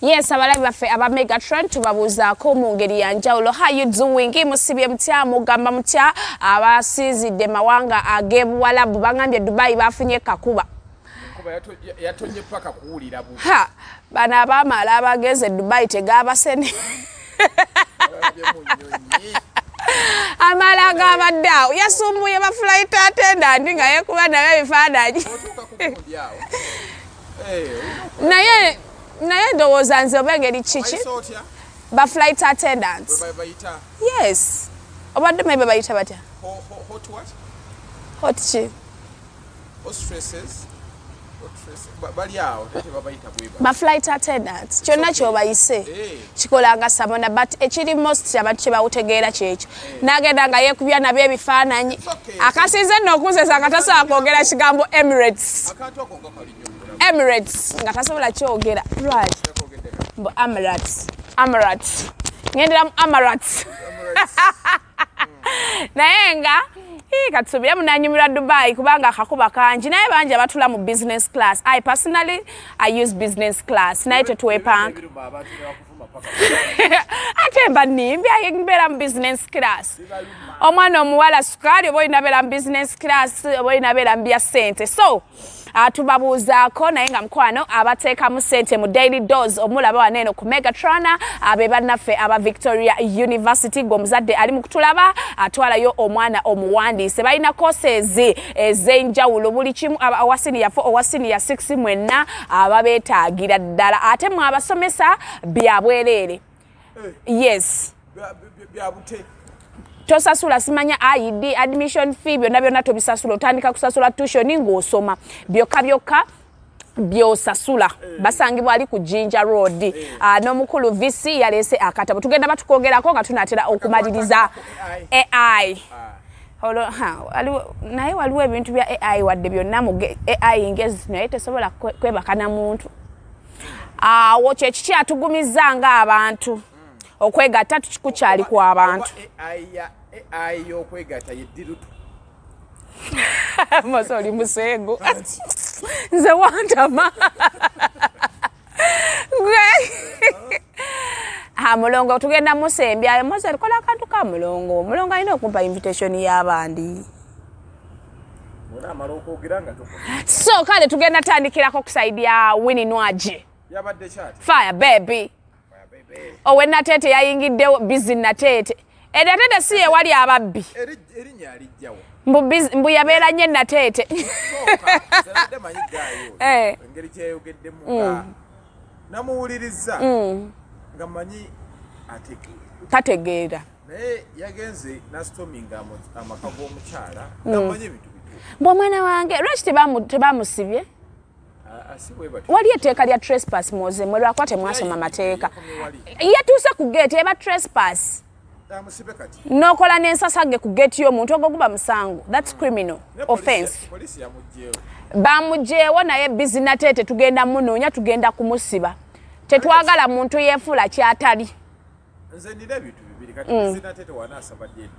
Yes, abalabi baffe aba Megatron tubabuuzaako mu ngeri ya njawulo. How you doing? Musibye mutya mugamba mutya abasizidde mawanga ag'Ebuwalabu bangambye Dubai bafunye kakuba. Yatonye paka kuwulira bu. Ha, bana abamala abageze Dubai tegabasene. Amala gabadde awo yasumbuye ba flight attendant nga yekuba naye ebifaananyi. Naye ndowooza nze oba engeri kiki ba flight attendants. Yes. Obadde maybe bayita batya? Hot what? Hot ki? Hostesses. Bali awo tete babayita bweba. Ba flight attendants. Kyonna kyobayise. Kikolanga sabona but ekiri most abantu kyebawutegeera kyekyo. Nagenda nga yeekubya nabyo ebifaananyi. Akasize nno okunzesa nga tasobola kwogera kigambo Emirates. Emirates nga tasobola kyogera. Right. Mbo Emirates. Ngendera mu Emirates. Naye nga katusubira munanyumirwa Dubai kubanga akakuba kangi naye bangi abatula mu business class. I personally use business class. Naye tetuwepanka. Ate mba nimbi ayingira mu business class. Omwana omuwala sukali oba oyinabera mu business class oba oyinabera mu bya ssente. So tubabuuzaako naye nga mukwano abateekamu ssente mu daily dose omulaba waneeno ku Megatron abe bannaffe aba Victoria University g'omuzadde ali mu kutulaba atwalayo omwana omuwandiise balina courses ez'enjawulo buli kimu awasiniya 4 owasiniya 6 mwenna ababeetaagira ddala ate mwe abasomesa bya bwereere. Yes. Tosasula simanya ID admission fee byonna tobisasula otandika kusasula tuition ng'osoma byokka byosasula basangibwa ali ku Jinja Road n'omukulu VC yalese akatabo tugenda batukogerako nga tunatera okumaliriza AI naye waliwo ebintu bya AI wadde byonna mu AI ngezi naye tesobola kwebaka na muntu awo kyekiki atugumiza ng'abantu okwegatta tukikukyali ku abantu AI yokwegata yeddirutu. Masoli musego. Nze wantama. Mulongo tugenda musembya Mose alikola akantu ka mulongo. Mulongo alina okumpa invitation y'abandi. So kale tugenda tandikirako kusaidia Winnie Nwagi. Yabadde chat. Fire baby. Owe Natete yayingiddewo busy Natete. Natete si ye wali ababbi. Erinnya alijjawo. Mbu yabeera nnyo Natete. Zalade manyigayo. Engeri kyeyogeddemu namuwuliriza nga manyi tategeera. Naye yagenze nastominga amaka g'omukyala nga manyi ebintu bituufu. Mbwa mwana wange lwaki tebamusibye? Wali etteeka lya trespass moze mwe lwakwate mwasoma mateeka. Yatuuse ku gate eba trespass. Nokola n'ensasage ku gate y'omuntu ogwo guba musango. That's criminal offense. Bamugyewo naye busy Natete tugenda munoonya tugenda kumusiba. Tetwagala muntu yeefula kyatali. Nze ndina ebintu bibiri kati busy Natete wanaasaba deni.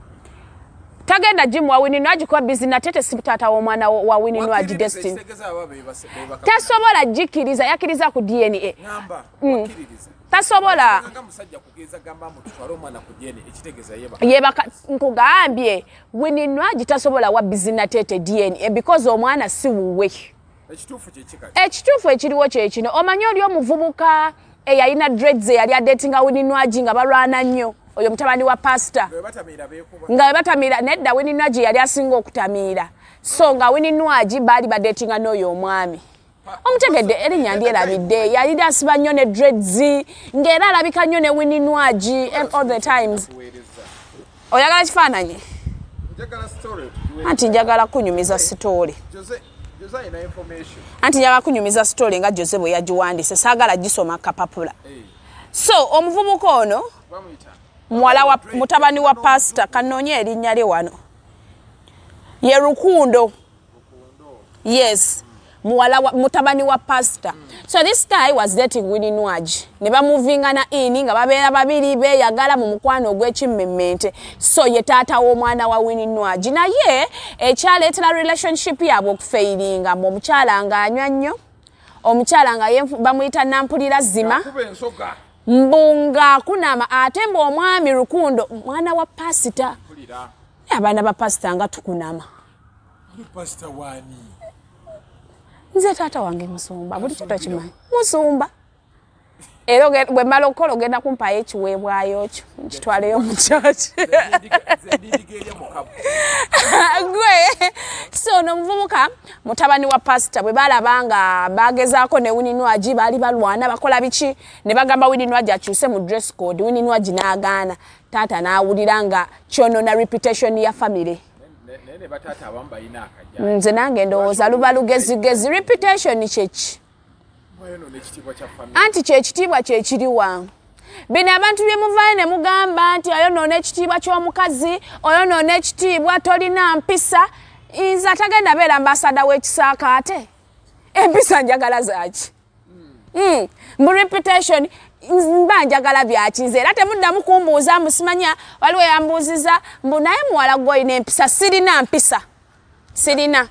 Tagenda Jim wa Winnie Nwagi kwa busy Natete si taata w'omwana wa Winnie Nwagi Destiny. Tasobola jikiriza yakiriza ku DNA. Ngamba wakiririza. Tasobola. Nga musajja kugeza gamba mutwala omwana ku DNA ekitegeza yebaka nkugambye Winnie Nwagi tasobola wa busy Natete DNA because omwana si wuwe. Ekituufu kye kikati. Ekituufu ekiriwo kye kino omanyi oli omuvubuka eyalina dreads eyali adetinga Winnie Nwagi nga balwana nnyo. Oyo mutabani wa pastor nga batamira nedda Winnie Nwagi yali asinga okutamiira so nga Winnie Nwagi bali badetinga n'oyo omwami omutegedde erinnya ndyerabidde yali asiba nnyo ne dreads ng'era alabika nnyo ne Winnie Nwagi all the times. Oyagala kifaananyi anti njagala kunyumiza story anti njagala kunyumiza story nga Jose bwe yagiwandise saagala gisoma kapapula. So omuvubuka ono mwala wa mutabani wa pastor kanoonye erinnya lye wano ye Rukundo. Yes, mutabani wa pastor. So this guy was dating Winnie Nwagi. Ne bamuvingana in nga babeera babiri beeyagala mu mukwano ogw'ekimmemmente. So ye taata w'omwana wa Winnie Nwagi naye ekyaleetera relationship yaabwe okufairinga mu omukyala ng'anywa nnyo omukyala nga bamuyita nampulira zima mbunga kunama ate mbu omwami Rukundo mwana wa pasita abaana ba pasita nga tukunama nze taata wange musumba buli kitu kimanyi musumba era bwe mmala okukola ogenda kumpayo ekiweebwayo kyo nkitwaleyo mu kyaki gwe so ono omuvubuka mutabani wa pasita bwe balaba nga bagezaako ne Winnie Nwagi baali balwana bakola biki ne bagamba Winnie Nwagi akyuse mu dress code Winnie Nwagi n'agaana taata n'awulira nga kyonona reputation ya family nze nange ndowooza luba lugezigezi reputation kyeki anti kyekitiibwa kyekiriwa bino abantu bye muvaayo ne mugamba nti oyonoona ekitiibwa ky'omukazi oyonoona ekitiibwa tolina mpisa nze atagenda beera ambasada w'ekisaakaate empisa njagala zaaki mu reputation mba njagala byaki nze era temuddamu kumbuuza musimanya waliwo yambuuziza mbu naye muwala gw'olina empisa sirina mpisa sirina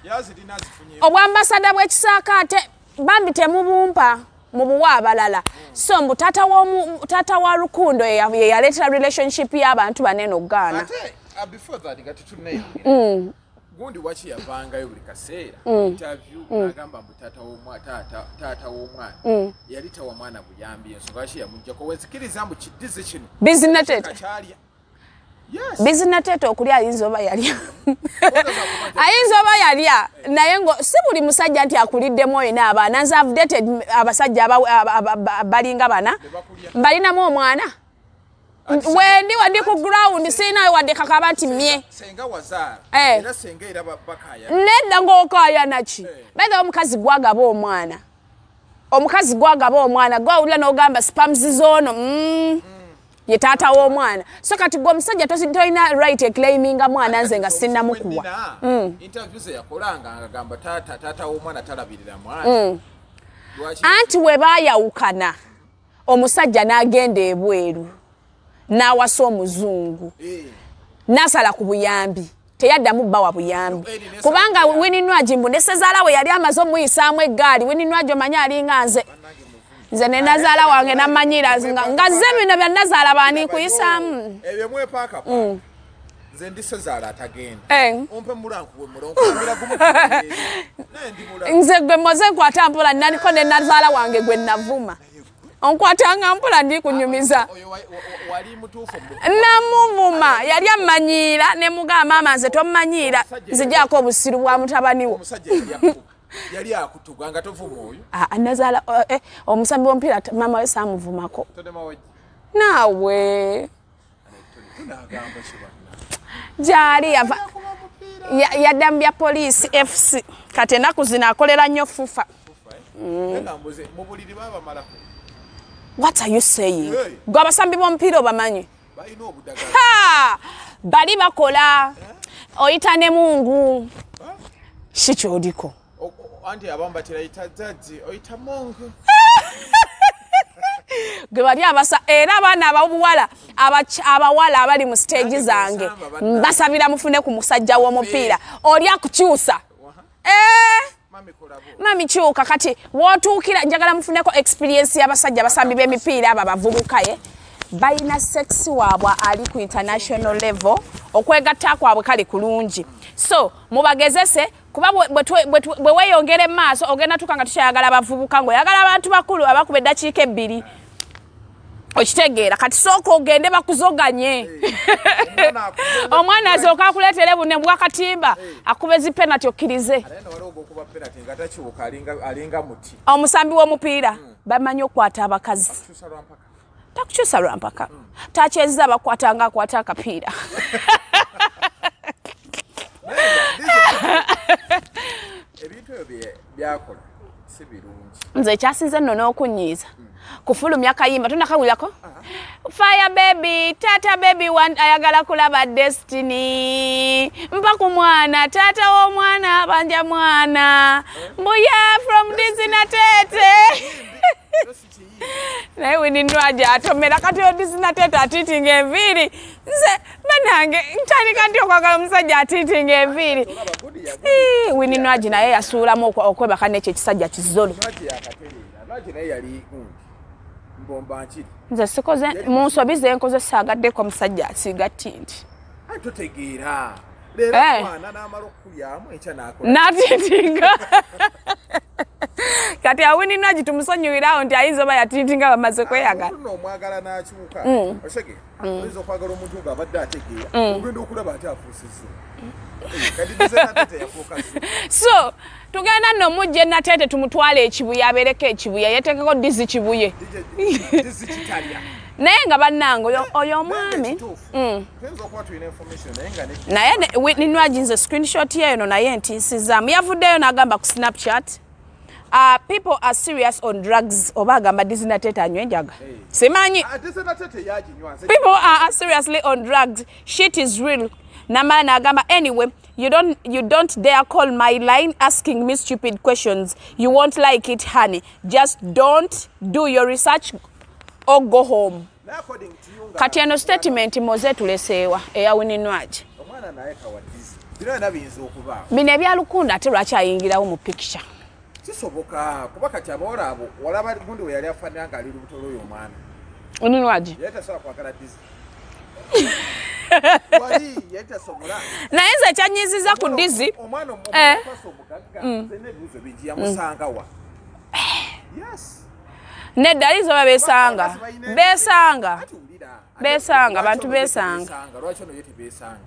obwambasada bw'ekisaakaate bambi temubumpa mubuwa abalala so mbu taata wa Rukundo ye yaleetera relationship y'abantu banene okugaana before that got to name gundi wachi yavangayo buli kaseera interview agamba mbu taata w'omwana yalita wa mwana buyambi ensonga ki yamujjako wezikiriza mbu kidize kino bizinatete okulya ayinza oba yalya ayinza oba yalya naye ngo si buli musajja nti akuliddemu oyo n'abaana nze I've dated abasajja balinga bana mbalinamu omwana wendi wandi ku ground sinayo wadde kakaba nti mye senga wazaala era senga era bakaya nedda ng'okaaya naki bedde omukazi gwagaba omwana gwawulira n'ogamba spams zoono ye taata w'omwana so kati gwe omusajja tolina right claiminga mwana nze nga sinnamukuwa interview ze yakolanga agamba taata w'omwana talabirira mwana anti we baayawukana omusajja n'agenda ebweru n'awasa omuzungu n'asala ku buyambi teyaddamu bbawa buyambi kubanga Winnie Nwagi mbu ne ssezaala we yali amaze omuyisaamu eggaali Winnie Nwagi omanyi alinga nze ne nazaala wange namanyira nga zze bino bya nazaala baani kuyisaamu ebyo mwepaaka nze ndi ssezaala atagenda ompe mulankuwe mulonkumbira nze gwe moze nkwata mpola naniko ne nazaala wange gwe navuma onkwatanga mpola ndi kunyumiza namuvuma yali amanyiira ne mugamba maama nze tomanyiira nzigyako obusiru bwa mutabani wo yali akutuganga tovuma oyo nazaala omusambi w'omupiira maama we saamuvumako naawe gyali yadda mu bya poliisi FC kati ennaku zino akolera nnyo fufa what are you saying gwe abasambi b'omupiira obamanyi bali bakola oyita ne mungu si kyoliko anti abamba tiraita zaji oyita mungu gwe bali abasa era abaana abawala abali mu stage zange basabira mufune ku musajja w'omupiira oli akukyusa mami kyuka kati wootuukira njagala mufuneko experience y'abasajja basambi b'emipiira abo abavubuka balina sexy waabwe ali ku international level okwegatta kwabwe kali kulungi so mubagezese kuba bwe weyongere maaso ogenda tukanga tukyayagala abavubuka ng'oyagala abantu bakulu abakuba eddakiika ebbiri okitegeera kati sooka ogende bakuzoganye omwana azooka akuleetere bune bwakatimba akuba ezipenati okkirize omusambi w'omupiira bamanyi okukwata abakazi takukyusa lwampaka takyezza abakwata nga akwata akapiira ebintu ebyo byakola si birungi nze ekyasinze nno n'okunyiiza kufulumya kayimba tonakawulirako fire baby tata baby ayagala kulaba destiny mpa ku mwana tata w'omwana banja mwana mbuya from Disney Tete naye Winnie Nwagi atomera kati odizina teta atiitinga enviiri nze banange ntandika nti okwagala omusajja atiitinga enviiri Winnie Nwagi naye yasuulamu okwebaka n'ekyo ekisajja kizolo nze sikoze mu nsobi ze nkoze saagaddeko omusajja asiiga tinti totegeera leero mwana n'amala okukulyamu ekya n'akola n'atiitinga kati Winnie Nwagi tumusonyiwirawo nti ayinza oba yatiitinga bamaze kweyagala omwagala n'akyuka osege oyinza okwagala omuntu ng'abadde ategeera ogenda okulaba ate afuusizza kati dizenatete yafuuka so tugenda nno mujje natete tumutwale ekibuye abeereko ekibuye yetekeko dizi kibuye dizi kitalya naye nga bannange oyo omwami naye Winnie Nwagi nze screenshot yeyo no naye ntiisizaamu yavuddeyo n'agamba ku Snapchat people are serious on drugs oba agamba dizina tete anywa enjaga simanyi people are seriously on drugs shit is real namala n'agamba anyway you don't dare call my line asking me stupid questions you won't like it honey just don't do your research or go home kati eno statement moze tuleseewa eya Winnie Nwagi bino ebyalukunda ate lwaki ayingirawo mu picture kisoboka kuba kati abawala abo walaba gundi we yali afaanira ng'ali lubuto lw'oyo omwana Winnie Nwagi yatasobola kwagala dizi wali yatasobola naye nze kyanyiziza ku dizi omwana omupasa omugagga zena ebibuzo bingi yamusangawa yes nedda alizo babesanga besanga bantu besanga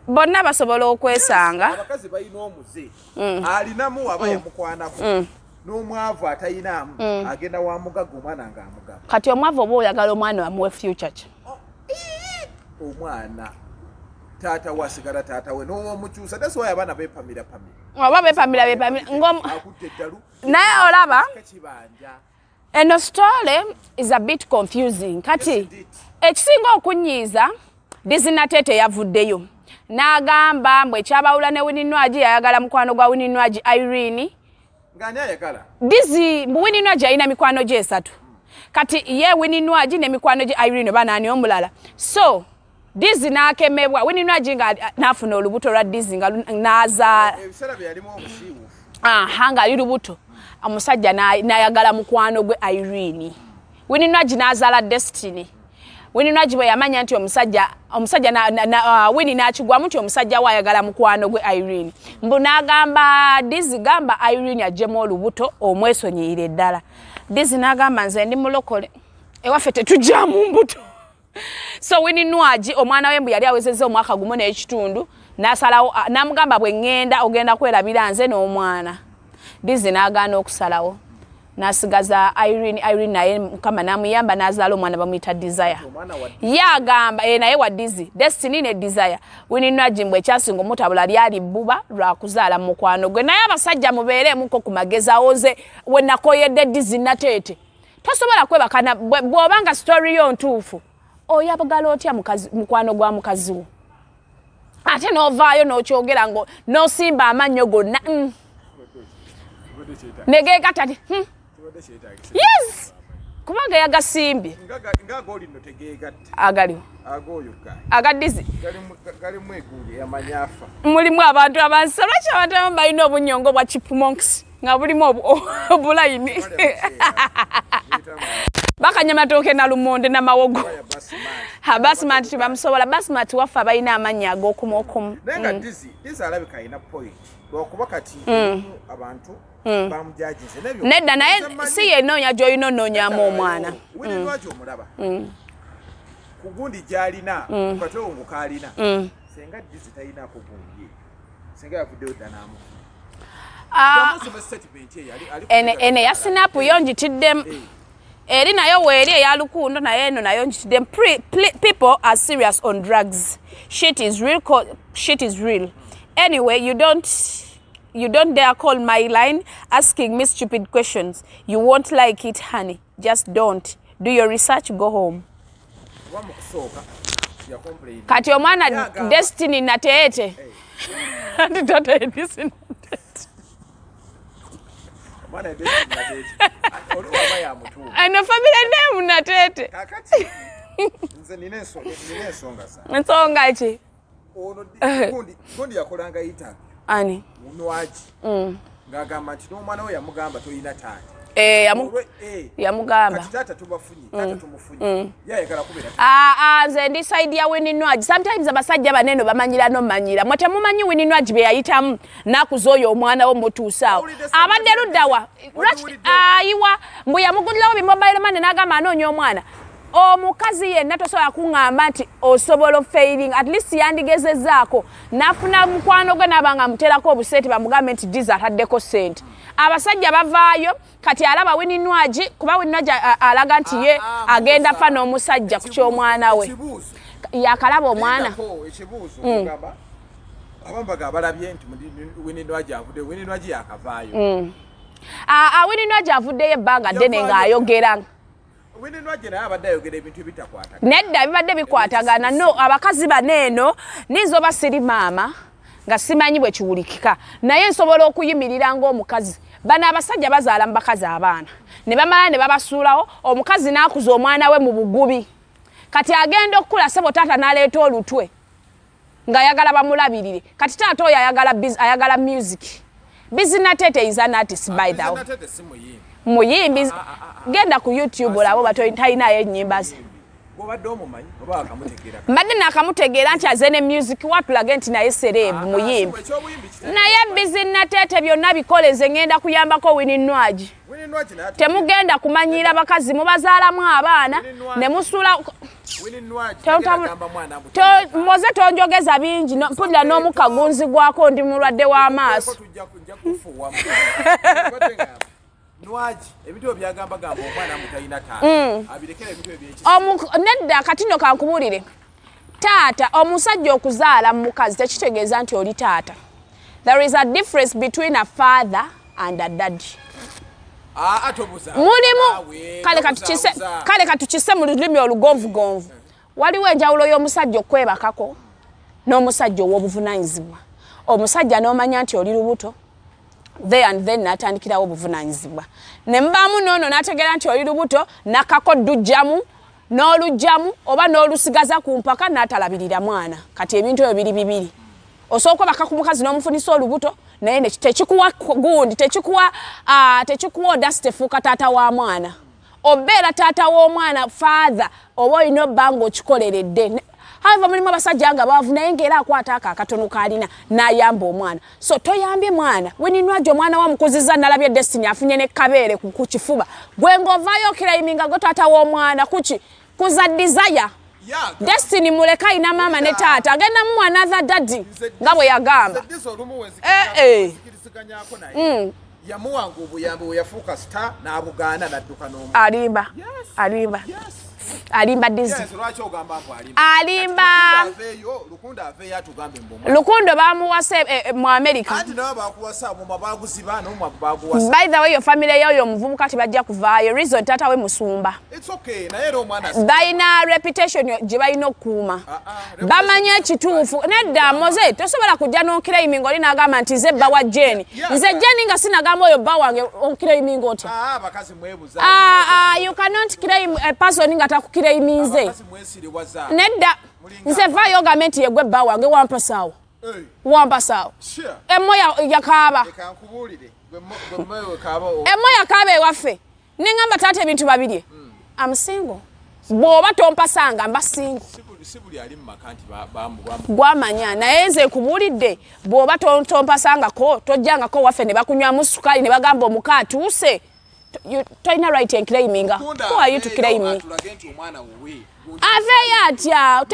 bonna basobola okwesanga abakazi balina omuze alinamu aba yamukwanako n'omwavu atayinaamu agenda wa mugagga omwana ng'amugaba kati omwavu oba oyagala omwana wamuwe future ki omwana taata wasigala taata we n'owomukyusa that's why abaana beepamira oba beepamira akutte eddalu naye olaba kibanja eno story is a bit confusing kati ekisinga okunyiiza dizina tete yavuddeyo n'agamba mbwe ekyabawula ne Winnie Nwagi yayagala mukwano gwa Winnie Nwagi Irene ng'ani ayagala dizi Winnie Nwagi alina mikwano gye esatu kati ye Winnie Nwagi ne mikwano gye Irene banaani omulala so dizi n'akemebwa Winnie Nwagi nga n'afuna olubuto lwa dizi nga n'azaala ebiseera bye yalimu obusiiwufu ng'ali lubuto omusajja n'ayagala mukwano gwe Irene Winnie Nwagi n'azaala Destiny Winnie Nwagi bwe yamanya nti omusajja Winnie n'akigwamu nti omusajja we ayagala mukwano gwe Irene mbu n'agamba dizi gamba Irene aggyemu olubuto omwesonyiire ddala dizi n'agamba nze ndi mulokole ewaffe tetugyamu mbuto so Winnie Nwagi omwana we mbu yali awezezza omwaka gumu n'ekitundu n'asalawo n'amugamba bwe ŋŋenda ogenda kwerabira nze n'omwana dizi n'agaana okusalawo n'asigaza Irene naye mukama n'amuyamba n'azaala omwana bamuyita Desire yagamba naye wa dizi Destiny ne Desire Winnie Nwagi mbwe ekyasinga omutabula lyali bbuba lwa kuzaala mu mukwano gwe naye abasajja mubeeremuko ku magezi awoze we nakoyedde dizi nateete tosobola kwebakana bw'obanga story yo ntuufu oyagala otya mukwano gwa mukazi wo ate n'ovaayo n'okyogera ngo n'osimba amannyo gonna negeegatati yes kubanga yagasimbye ng'ag'olino tegeegatta agaliwo ag'oyo agadizi galimu eguuli yamanyafa mulimu abantu abansa lwaki abantu abamu balina obunyongo bwa chipmunks nga bulimu obulayini bakanyamatooke na lumonde n'amawogo basmati tebamusobola basmati waffe abalina amannya ag'okumu naye nga dizi alabika alina point lwakuba kati abantu bamujajize nedda naye si yenoonya gy'olina onoonyamu omwana Winnie Nwagi omulaba ku gundi gy'alina katewongo k'alina senga dizi talinaako gundi senga yavuddeyo dda ene ya sinapu yo njitiddemu eri nayo weeri eya lukundo naye eno nayo njitiddemu people are serious on drugs shit is real anyway you don't dare call my line asking me stupid questions you won't like it honey just don't do your research go home kati omwana Destiny nateete Mwana Destiny Natete. Oli waba ya mutu. Ano family name Natete. Kakati. Nze nine Nsonga sa. Nsonga ki? Ono kundi yakolanga ita. Ani? Nwagi. Ngagamba nti n'omwana we yamugamba toyina taata. Yamugamba. Taata tubafunye, taata tumufunye. Yayagala kubeera. Nze ndi side ya Winnie Nwagi. Sometimes abasajja baneno bamanyira no manyira. Mwate mumanyi Winnie Nwagi be yayitamu nakuzoyo omwana wo mutuusaawo. Abadde luddawa. Ayiwa mbu yamugulirawo bi mobile money n'agamba anoonya omwana. Omukazi yenna tosobola kuŋŋamba nti osobola failing at least yandigezezaako nafuna mukwano gwe nabanga muterako obusente bamugambe nti diza ataddeko sente. Abasajja bavaayo kati alaba Winnie Nwagi kuba Winnie Nwagi alaga nti ye agenda fa n'omusajja ku ky'omwana we. Yakalaba omwana. Ekibuuzo kugamba abambaga abalabye nti Winnie Nwagi avudde Winnie Nwagi yakavaayo. Winnie Nwagi avuddeyo ebbanga ddene ng'ayogera. Winnie Nwagi naye abadde ayogera ebintu ebitakwatagana. Nedda bibadde bikwatagana no abakazi baneeno ninzoba siri maama nga simanyi bwe kiwulikika naye nsobola okuyimirira ng'omukazi. Bano abasajja bazaala mu bakazi abaana ne bamala ne babasuulawo omukazi n'akuza omwana we mu bugubi kati agenda okukula sebo taata n'aleeta olutwe ng'ayagala bamulabirire kati taata oyo ayagala music. Natete is an artist by the way. Muyimbi genda ku YouTube olabo batayinayo ennyimba ze. Obadde omumanyi oba akamutegeera. Mbadde nakamutegeera nti azene music watulage nti naye celeb muyimbi. Naye Natete byonna bikoleze ngenda kuyambako Winnie Nwagi. Temugenda kumanyira bakazi mubazaalamu abaana ne musula moze tonjogeza bingi mpulira n'omukagunzi gwako ndi mulwadde w'amaaso. Nwagi ebintu byagamba gamba omwana mutayina taata abirekera ebintu ebyeki nedda katino kankubulire taata omusajja okuzaala mu mukazi tekitegeeza nti oli taata. There is a difference between a father and a daddy. Mulimu kale katukise mu lulimi olugonvugonvu. Waliwo enjawulo y'omusajja okwebakako n'omusajja ow'obuvunaanyizibwa. Omusajja n'omanya nti oli lubuto there and then natandikirawo obuvunaanyizibwa. Ne mbaamu noono n'ategeera nti oli lubuto nakakodujjamu n'olujjamu oba n'olusigaza ku mpaka n'atalabirira mwana. Kati ebintu ebyo biri bibiri. Osooka baka ku mukazi n'omufunisa olubuto naye tekikuwa gundi tekikuwa odasite fuuka taata wa mwana. Obeera taata w'omwana father oba olina obbanga okikoleredde. However mulimu abasajja nga baavu naye ng'era akwata akatono kaalina n'ayamba omwana. So toyambye mwana. Winnie Nwagi omwana wa mukuziza nalabye Destiny afunye ne kabeere ku kifuba. Gwe ng'ovaayo okirayiminga go taata w'omwana kuki kuza desire. Destiny muleka ina mama ne taata agenda mu another daddy nga bwe yagamba. Yamuwanga obuyambi we yafuuka star n'abugaana n'adduka n'omu. Alimba dizi. Lwaki ogamba mbu alimba? Lukunda aveeyo atugambe mbu. Lukundo bamuwase mu America. Anti nabo bakuwasa mu mabaguziba n'omwavu baguwasa. By the way, your family yoyo omuvubuka tibajja kuvaayo. Reason taata we musumba. It's okay. Naye era omwana balina reputation gye balina okukuuma. Bamanya ekituufu. Nedda moze tosobola kujja n'okirayiminga oli n'agamba nti nze bba wa Jeni. Nze Jeni nga sinagamba oyo bba wange okirayiminga otya. Bakazi mwebuza. You cannot claim a person nga takukirayiminze. Nedda nze vaayo ogambe nti yegwe bba wange wampasaawo. Wampasaawo. Emmoya yakaaba. Emmoya yakaaba ewaffe. Nengamba taata ebintu babirye. I'm single. Bw'oba tompasanga mba single. Sibuli ali mu makanti gwamanya naye nze kubuulidde bw'oba tompasangako tojjangako waffe ne bakunywamu sukali ne bagamba omuka atuuse. Toyina right and claiming. Who are you to claim me? Aveeyo atya.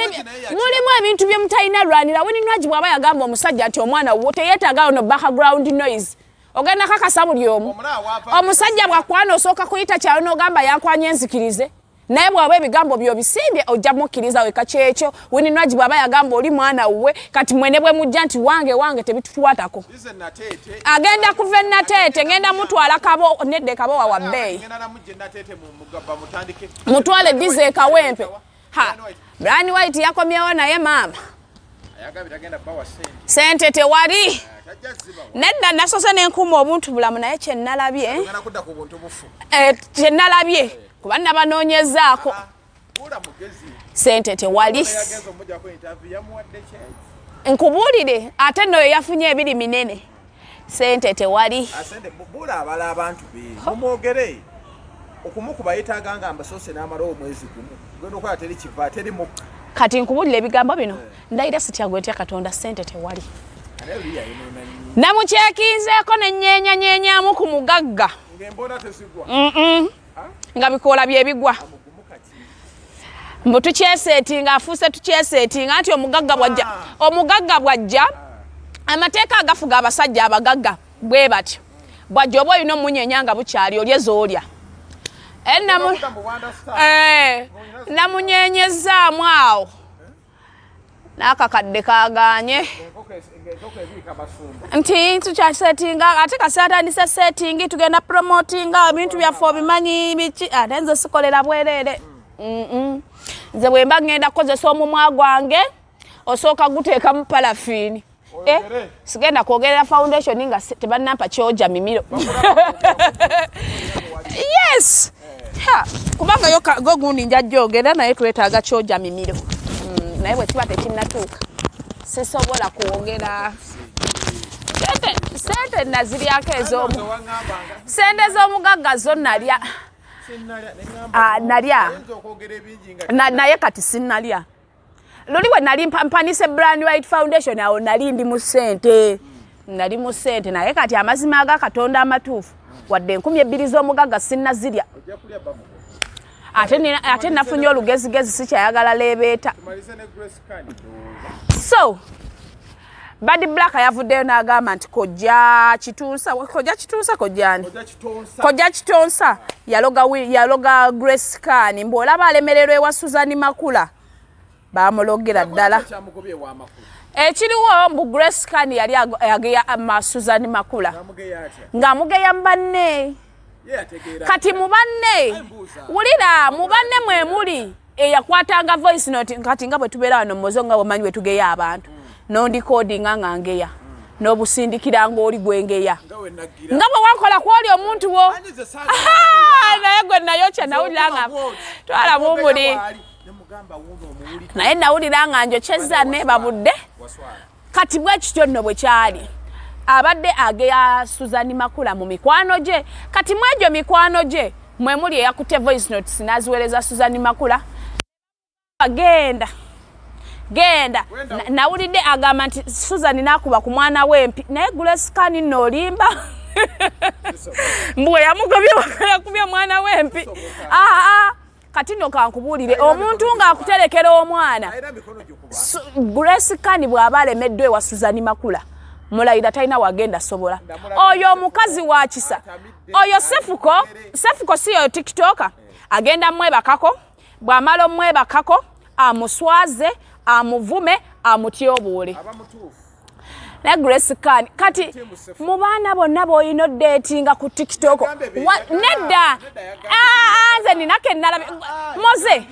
Mulimu ebintu bye mutayina lwanira. Winnie Nwagi bw'aba yagamba omusajja nti omwana wo teyeetaaga ono background noise. Ogenda kakasa buli omu. Omusajja bw'akwana osooka kuyita kyalo n'ogamba yankwanye nzikirize. Naye bw'aba ebigambo by'obisimbye ojja mukkiriza weka kyekyo. Winnie Nwagi bw'aba yagamba oli mwana wuwe kati mwene bwe mujja nti wange tebitukwatako. Agenda kuva Natete ngenda mutwala kabo nedde kabo wa bbeeyi. Mutwale dize kawempe. Brand White yakomyewo naye maama. Sente tewali. nedda nasose n'enkuma obuntu bulamu naye kye nnalabye kuba nabanoonyezaako sente tewali nkubuulire ate nno ye yafunye ebiri minene sente tewali abala abantu mumwogere okumukuba yeetaaga nga mbasoose n'amala omwezi gumu genda okola teri kiva teri mukka kati nkubuulira ebigambo bino ndayira sitya gwetya katonda sente tewali namukyekinzeeko nenyenyanyeenyamu ku mugagga nga bikoola bye bigwa mbu tukyeseetinga afuuse tukyeseetinga nti omugagga bwajja amateeka agafuga abasajja abagagga bwe batyo bwajja oba olina omunyenya nga bukyali olye zoolya namunyenyezaamu awo n'akakadde kaganye nti tukyasetinga ate kasi atandise setingi tugenda promotinga ebintu byaffe obimanyi biki ate nze sikolera bwereere nze bwe mba ngenda kukozesa omumwa gwange osooka guteeka mu parafiini sigenda kwogerera foundation nga tebannampa kyoja mimiro yes kubanga yo gogundi njajja ogenda naye twetaaga kyoja mimiro naye bwe kiba tekinnatuuka sisobola kwogera sente naziryako sente z'omugagga zo nalya naye kati sinnalya luli we nali mpanise brand white foundation awo nali ndi mu sente naye kati amazima aga katonda amatuufu wadde 2,000 z'omugagga sinnazirya ate nafunye olugezigezi sikyayagala leebeeta so Badi Black yavuddeyo n'agamba nti kojja kitonsa yaloga Grace Khan mbw'olaba alemererwa ewa Suzanne Makula baamulogera ddala ekiriwo mbu Grace Khan yali ageya Suzanne Makula ng'amugeya mu banne kati mu banne wulira mu banne mwe muli eyakwatanga voice note kati nga bwe tubeera wano mmozo nga bwemanyi bwe tugeya abantu nondicodinga nga ngeya n'obusindikira ng'oli gwengeya nga bwe wakola kwoli omuntu wo naye gwe nayokya nawulira nga twala mumuli naye nawulira nga njokyezza neebabudde kati bwe kityo nno bwe kyali abadde ageya Suzanne Makula mu mikwano gye kati mwegyo mikwano gye mwe muli eyakutte voice notes n'aziweereza Suzanne Makula genda nawulidde agamba nti Suzanne nakuba ku mwana w'empi naye Grace Khan nno olimba mbwe yakubya mwana w'empi kati nno kankubuulire omuntu ng'akuterekera omwana Grace Khan bw'aba alemeddwa ewa Suzanne Makula mulayira talina wagenda sobola oyo omukazi wa kisa oyo sefuko si yo tiktoka agenda mwebakako bw'amala omwebakako amuswaze amuvume amutyobuule ne Grace Khan kati mu baana bonna b'olina oddeetinga ku tiktok nedda nze ninako ennalabe moze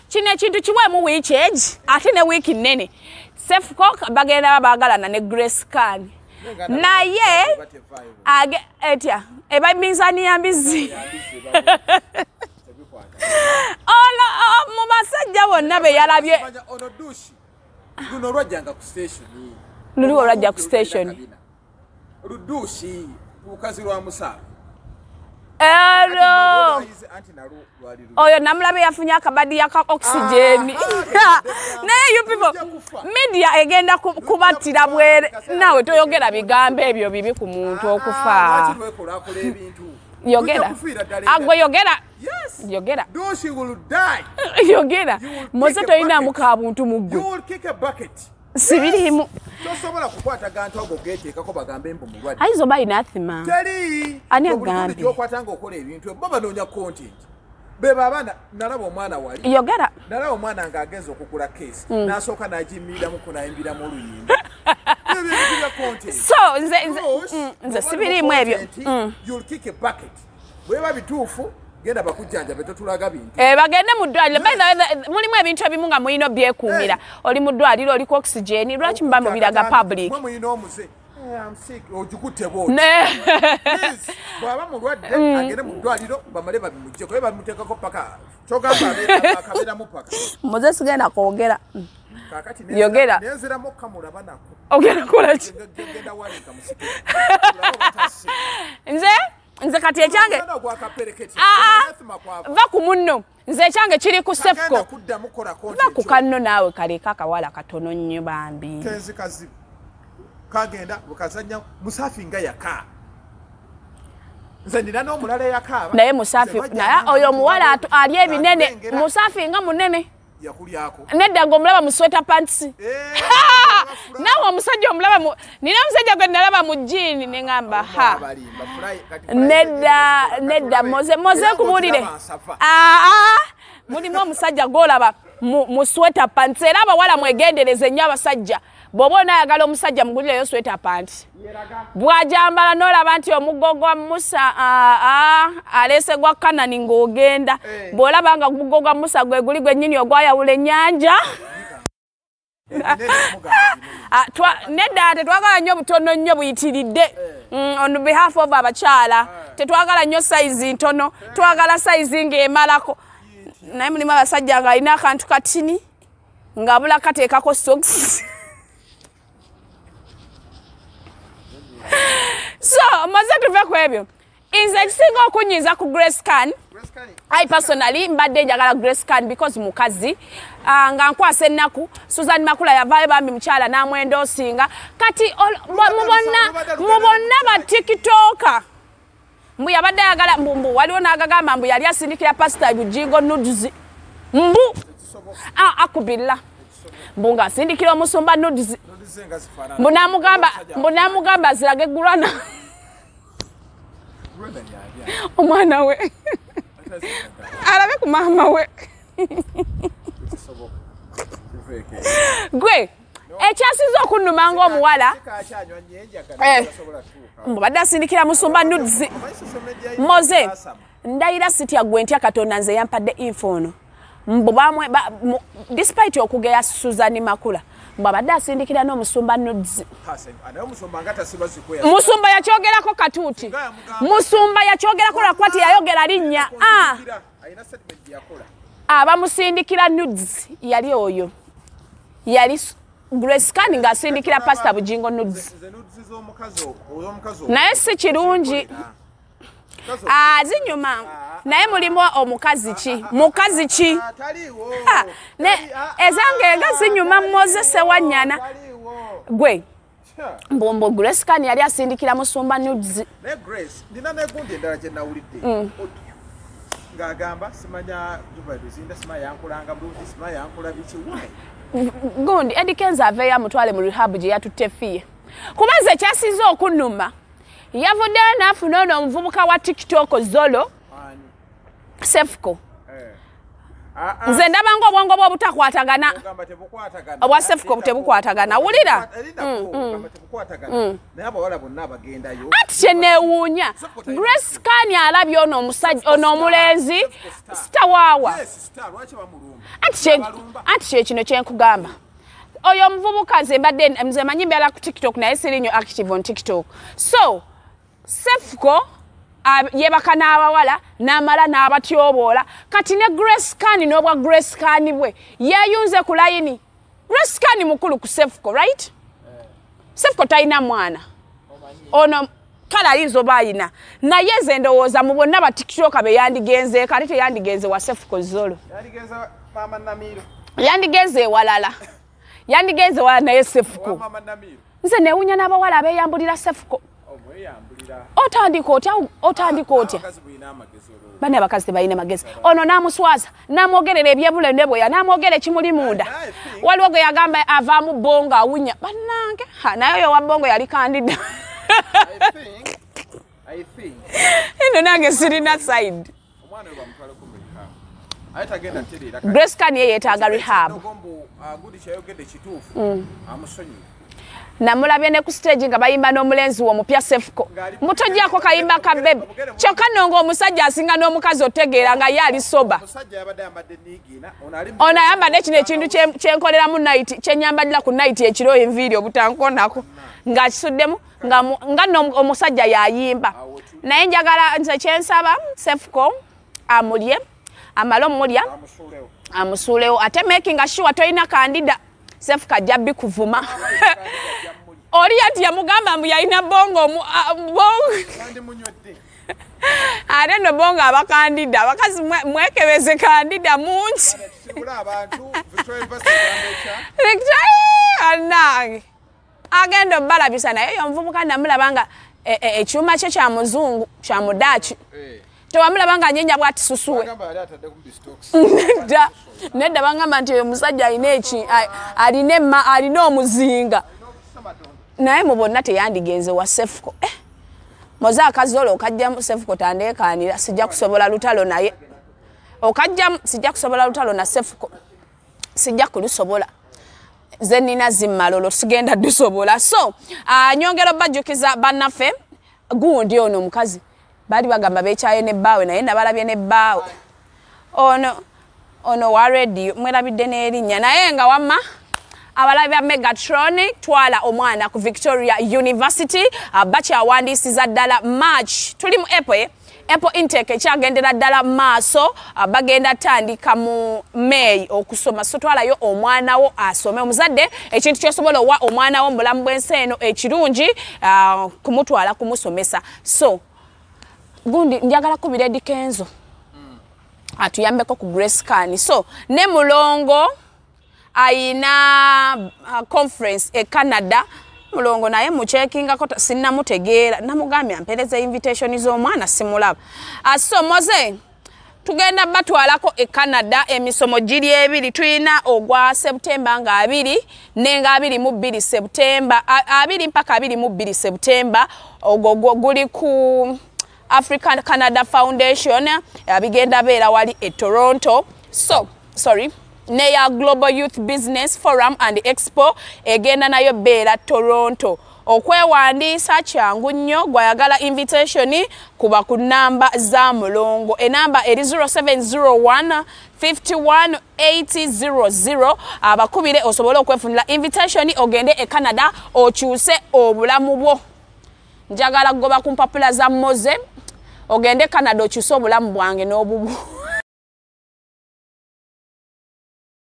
kino ekintu kiweemu wiiki egi ate ne wiiki nnene sefuko bagenda babagalana ne Grace Khan naye etya eba minzani ya mbizi mu basajja bonna be yalabye luno lwajjanga ku station luliwo lwajja ku station luduushi lukazi lwa musaala oyo namulabe yafunye akabadi ya oxygeni naye you people media egenda kubattira bwere nawe toyogera bigambo ebyo bibi ku muntu okufa yogera agwe yogera yogera moze toyina mukabuntu mugwe sibirimu tosobola kukwata gantu ago geteekako bagambe mbu mulwadde aizo balina athima teri ani agambe gyokwatanga okola ebintu baba noonya content beba abaana nalaba omwana wali yogera nalaba omwana ng'agenza okugula keesi n'asooka n'agimiramu kunayimbiramu oluyimba so nze sibirimu ebyo you'll kick a bucket bweba bituufu genda bakujjanjabe totulaga bintu bagende mu ddwaliro mulimu ebintu ebimu nga mulina byekuumira oli mu ddwaliro oli ku oxygeni lwaki muba mubiraga public mulina omuze I'm sick. Ojukute bo. Please. Bwaba mulwadde agende mu ddwaliro bamale babimujje ko bamuteekako paka. Kyogamba akabera mu paka. Moze sigenda kwogera. Kakati yogera. Nezera mu kamula banako. Ogera kola ki? Genda wali kamusike. Nze kati ekyange. Va ku munno. Nze ekyange kiri ku Sefco. Va ku kanno naawe kaleka akawala katono nnyo bambi. Kenzi kazi. Kagenda bukazanya Musafi nga yaka. Nze ndina n'omulala yaka. Naye Musafi naye oyo muwala ali ebinene. Musafi nga munene. Yakulyako. Nedda ng'omulaba mu sweater pants. Nawe omusajja omulaba mu nina omusajja gwe nalaba mu jean ne ngamba ha. Nedda moze kubulire. Mulimu omusajja gw'olaba mu sweater pants era abawala mwegendereze nnyo abasajja. Bw'oba onayagala omusajja mugulireyo sweater pants. Bw'ajambala n'olaba nti omuggo gwa Musa Alesse gwa Kanani ng'ogenda. Bw'olaba nga omuggo gwa Musa gwe guli gwennyini ogwayawula ennyanja. Nedda tetwagala nnyo butono nnyo buyitiridde. On behalf of abakyala tetwagala nnyo size ntono, twagala size ng'emalako. Naye mulimu abasajja nga alina akantu katini ng'abula kateekako socks. So, maze tuve ku ebyo. Nze ekisinga okunyiza ku Grace Can. I personally mbadde njagala Grace Can because mukazi nga nkwasa ennaku Susan Makula yavaayo bambi mukyala n'amwendosinga kati mubonna ba TikToker mbu yabadde ayagala mbu waliwo n'agagamba mbu yali asindikira pasita Bugingo Nudes mbu akubilla mbu ng'asindikira omusumba Nudes mbu n'amugamba azirage eggulwana omwana we arabe ku mama we gwe ekyasiza okunnuma ng'omuwala mbadde asindikira musumba Nudes moze ndayira sitya gwe ntya Katonda nze yampadde infono mbu despite okugeya Susan Makula mbabadde asindikira n'omusumba Nudes. Musumba yakyogerako katuuti. Musumba yakyogerako lwakwati yayogera linnya. Abamusindikira Nudes yali oyo. Yali Grace Can ng'asindikira pasita Bugingo Nudes. Naye si kirungi. Zinyuma. Naye mulimu omukazi ki? Mukazi ki? Ezange nga zinyuma Mozese wanyana. Gwe. Mbombo Grace Can yali asindikira musumba Nudes. Ne Grace, nina negundi endala gye nawulidde. Ng'agamba simanya jubaduzinda sima yankulanga bulungi sima yankula biki why? Gundi Eddie Kenza aveyo amutwale mu rehab gye yatutte ffiye. Kubanze ekyasiza okunnuma. Yavudde n'afuna ono omuvubuka wa TikTok Zolo. Sefco. Nze ndaba ng'obwongo bwe butakwatagana. Obwa Sefco tebukwatagana. Wulira? Ati kye neewuunya. Grace Can alabye ono omusajja ono omulenzi sitawaawa. Ati kye kino kye nkugamba. Oyo omuvubuka nze manyi mbeera ku TikTok naye siri nnyo active on TikTok. So, Sefco yebaka n'abawala n'amala n'abatyoboola kati ne Grace Can n'obwa Grace Can bwe yeeyunze ku layini. Grace Can mukulu ku Sefco, right? Sefco talina mwana ono kale ayinza oba ayina naye nze ndowooza mu bonna ba TikToker be yandigenze kale teyandigenze wa Sefco Zolo yandigenze ewalala yandigenze wala naye Sefco nze neewunya n'abawala abeeyambulira Sefco. Otandika otya? Bane abakazi tebalina magezi. Ono n'amuswaza n'amwogerera ebyebulende bwe n'amwogera ekimuli munda. Waliwo gwe yagamba avaamu bongo awunya. Bannange naye oyo wa bongo yali kandida. Eno nange sirina side. ayitagenda terera Grace Kani yeetaaga rehab agudi kyayogedde kituufu amusonyi namulabye ne ku stage nga bayimba n'omulenzi w'omupya Sefuko mutojjako kayimba ka bebe kyokka nno ng'omusajja asinga n'omukazi otegeera nga ye ali soba omusajja yabadde ayambadde niigiina ono ayambadde kino ekintu kyenkoleramu night kyenyambadira ku night ekiro enviiri obutankonako ng'akisuddemu nga nno omusajja yayimba naye njagala nze kyensaba Sefuko amulye amale omulya amusuulewo ate making sure toyina kandida Sefuko ajja bikuvuma oli ati yamugamba mbu yalina bongo ate no bongo abakandida abakazi mwekebeze kandida mungi anange agenda obalabisa naye yomuvubuka namulaba nga ekyuma kye kya muzungu kya mudaaki tewamulaba nga anyenya bwati susuwe nedda bangamba nti omusajja alina omuzinga naye mu bonna teyandigenze wa Sefuko moze akazolo okajjamu Sefuko tandeekanira sijja kusobola lutalo naye okajjamu sijja kusobola lutalo na Sefuko sijja kulusobola ze nina zimmalolo sigenda dusobola so nyongero bajjukiza bannaffe gundi ono omukazi bali bagamba beekyaye ne bbaawe naye nabalabye ne bbaawe ono wa radio mwerabidde n'erinnya naye nga wamma abalabya Megatron twala omwana ku Victoria University bakyawandiisiza ddala March tuli mu April intake ekyagendera ddala maaso bagenda tandika mu May okusoma so twalayo omwana wo asome omuzadde ekintu kyosobola owa omwana wo mulamu bw'ensi eno ekirungi kumutwala kumusomesa so gundi njagala kubira edikenzo atuyambeko ku Grace Kani so ne mulongo ayina conference e Canada mulongo naye muchekinga ko sinna mutegeera namugambye ampereze invitation z'omwana simulaba so moze tugenda batwalako e Canada emisomo giri ebiri tuyina ogwa September nga 2 nenga 22 September 2 mpaka 22 September ogwo guli ku African Canada Foundation bigenda beera wali e Toronto so sorry neya Global Youth Business Forum and Expo egenda nayo beera Toronto okwewandiisa kyangu nnyo gwayagala invitation kuba ku namba za mulongo enamba eri 0701 51 8000 abakubire osobola okwefunira invitation ogende e Canada okyuse obulamu bwo njagala goba ku mpapula za Moze ogende Canada okyuse obulamu bwange n'obubu